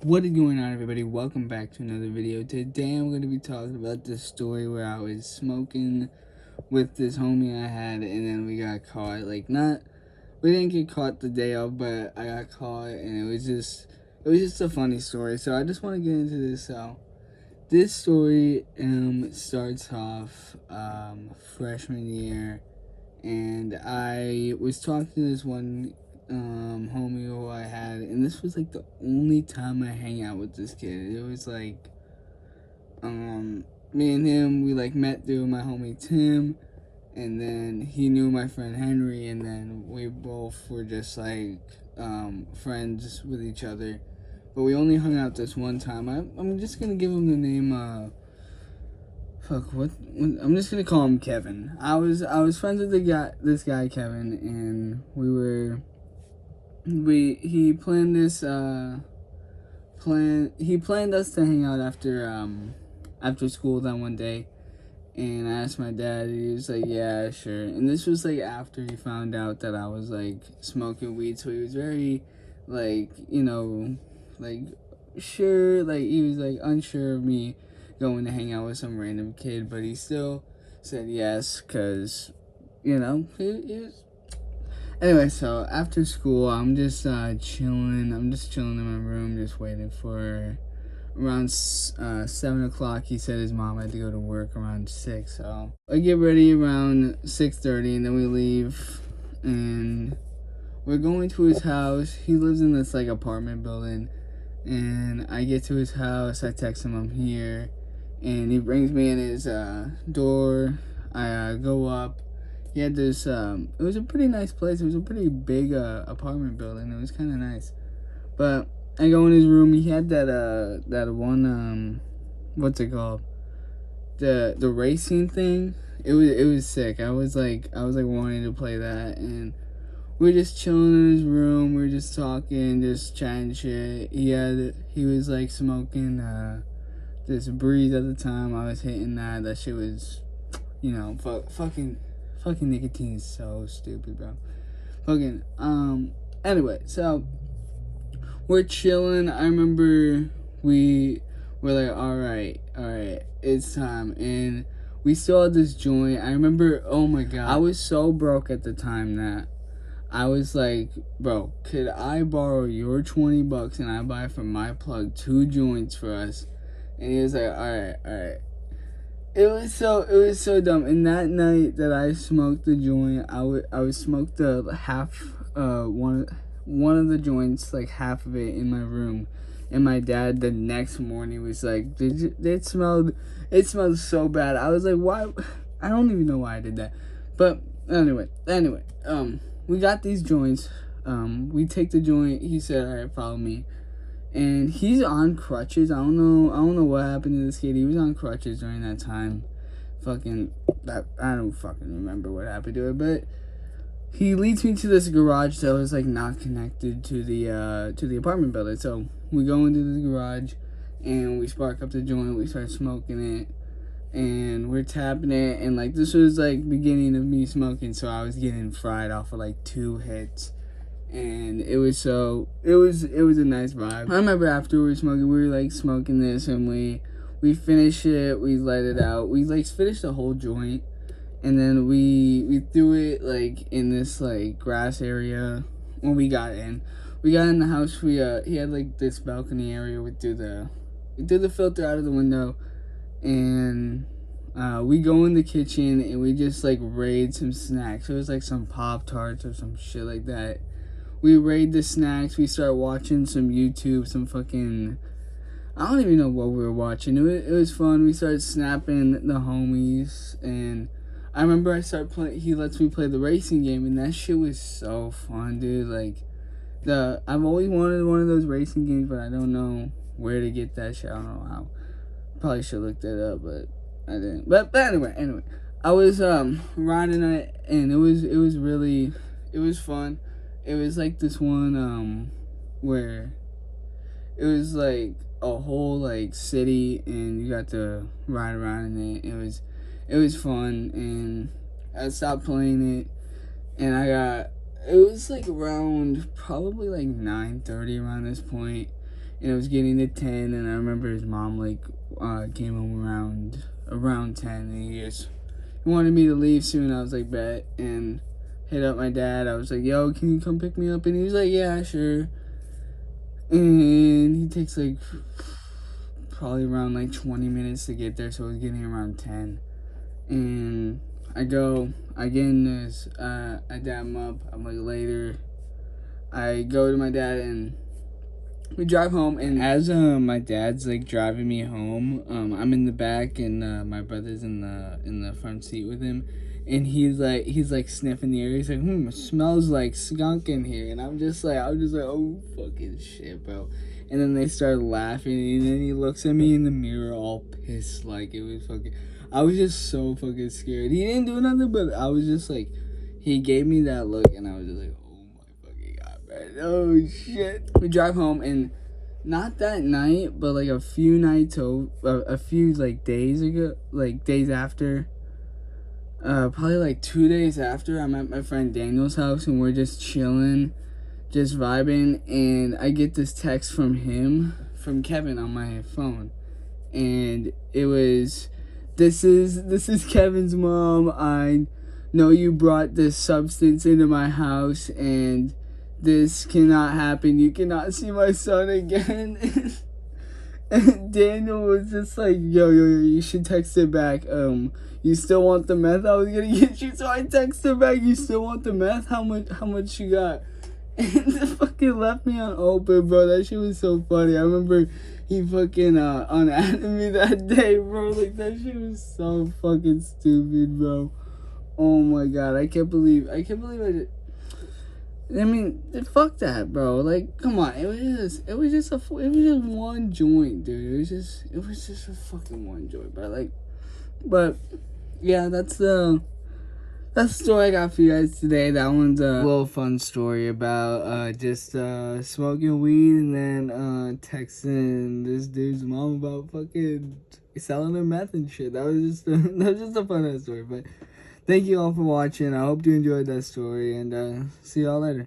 What is going on, everybody? Welcome back to another video. Today I'm going to be talking about this story where I was smoking with this homie I had, and then we got caught. We didn't get caught the day of, but I got caught, and it was just a funny story. So I just want to get into this. So this story starts off freshman year, and I was talking to this one homie who I had, and this was like the only time I hang out with this kid. It was like me and him, we like met through my homie Tim, and then he knew my friend Henry, and then we both were just like friends with each other, but we only hung out this one time. I'm just gonna give him the name I'm just gonna call him Kevin. I was friends with this guy Kevin, and he planned this he planned us to hang out after school that one day, and I asked my dad, and he was like, yeah, sure. And this was like after he found out that I was like smoking weed, so he was very like, sure, like he was like unsure of me going to hang out with some random kid, but he still said yes, because he was. Anyway, so after school, I'm just chilling. I'm just chilling in my room, just waiting for around 7 o'clock. He said his mom had to go to work around 6, so I get ready around 6:30, and then we leave, and we're going to his house. He lives in this like apartment building, and I get to his house. I text him I'm here, and he brings me in his door. I go up. He had this, it was a pretty nice place. It was a pretty big apartment building. It was kind of nice. But I go in his room. He had that one, what's it called? The racing thing. It was sick. I was like wanting to play that. And we were just chilling in his room. We were just talking, just chatting shit. He was like smoking this Breeze at the time. I was hitting that. That shit was, fucking nicotine is so stupid, bro. Anyway, so we're chilling. I remember we were like, all right, it's time. And we saw this joint. I remember, oh my God, I was so broke at the time that I was like, bro, could I borrow your $20 and I buy from my plug 2 joints for us? And he was like, all right. It was so dumb. And that night that I smoked the joint, I smoked the half one of the joints, like half of it in my room. And my dad the next morning was like, it smelled so bad. I was like, why? I don't even know why I did that. But anyway, we got these joints. We take the joint. He said, all right, follow me. And he's on crutches. I don't know what happened to this kid. He was on crutches during that time. I don't fucking remember what happened to it. But he leads me to this garage that was like not connected to the apartment building. So we go into the garage and we spark up the joint. We start smoking it, and we're tapping it. And like this was like beginning of me smoking, so I was getting fried off of like 2 hits. And it was a nice vibe. I remember after we were smoking, we were like smoking this, and we finished it, we let it out. We like finished the whole joint, and then we threw it like in this like grass area. When we got in the house, he had like this balcony area. We threw the filter out of the window, and we go in the kitchen and we just like raid some snacks. It was like some Pop-Tarts or some shit like that. We raid the snacks. We start watching some YouTube, some fucking, I don't even know what we were watching. It was fun. We started snapping the homies, and I remember he lets me play the racing game, and that shit was so fun, dude. Like, I've always wanted one of those racing games, but I don't know where to get that shit. I don't know how. Probably should look that up, but I didn't. But anyway, I was riding it, and it was fun. It was like this one where it was like a whole like city, and you got to ride around in it. It was fun, and I stopped playing it, and it was like around probably like 9:30 around this point, and it was getting to 10, and I remember his mom like came home around 10, and he wanted me to leave soon. I was like, bet, and hit up my dad. I was like, yo, can you come pick me up? And he was like, yeah, sure. And he takes like probably around like 20 minutes to get there, so it was getting around 10. And I get in this, I dab him up. I'm like, later. I go to my dad and we drive home, and as my dad's like driving me home, I'm in the back, and my brother's in the front seat with him, and he's like sniffing the air. He's like, it smells like skunk in here, and I'm just like, oh fucking shit, bro. And then they started laughing, and then he looks at me in the mirror all pissed, like it was fucking. I was just so fucking scared. He didn't do nothing, but I was just like, he gave me that look, and I was just like, oh shit. We drive home, and not that night, but like a few like days ago, like days after, probably like 2 days after, I'm at my friend Daniel's house, and we're just chilling, just vibing, and I get this text from Kevin on my phone, and it was, this is Kevin's mom. I know you brought this substance into my house, and this cannot happen. You cannot see my son again. And Daniel was just like, yo, you should text it back. You still want the meth I was gonna get you? So I texted back, you still want the meth? How much you got? And they fucking left me on open, bro. That shit was so funny. I remember he fucking unadded me that day, bro. Like, that shit was so fucking stupid, bro. Oh my god, I can't believe I did. I mean, fuck that, bro. Like, come on. It was just one joint, dude. It was just a fucking one joint, bro. Like, but yeah, that's the story I got for you guys today. That one's a little fun story about just smoking weed and then texting this dude's mom about fucking selling her meth and shit. That was just a fun ass story. But thank you all for watching. I hope you enjoyed that story, and see y'all later.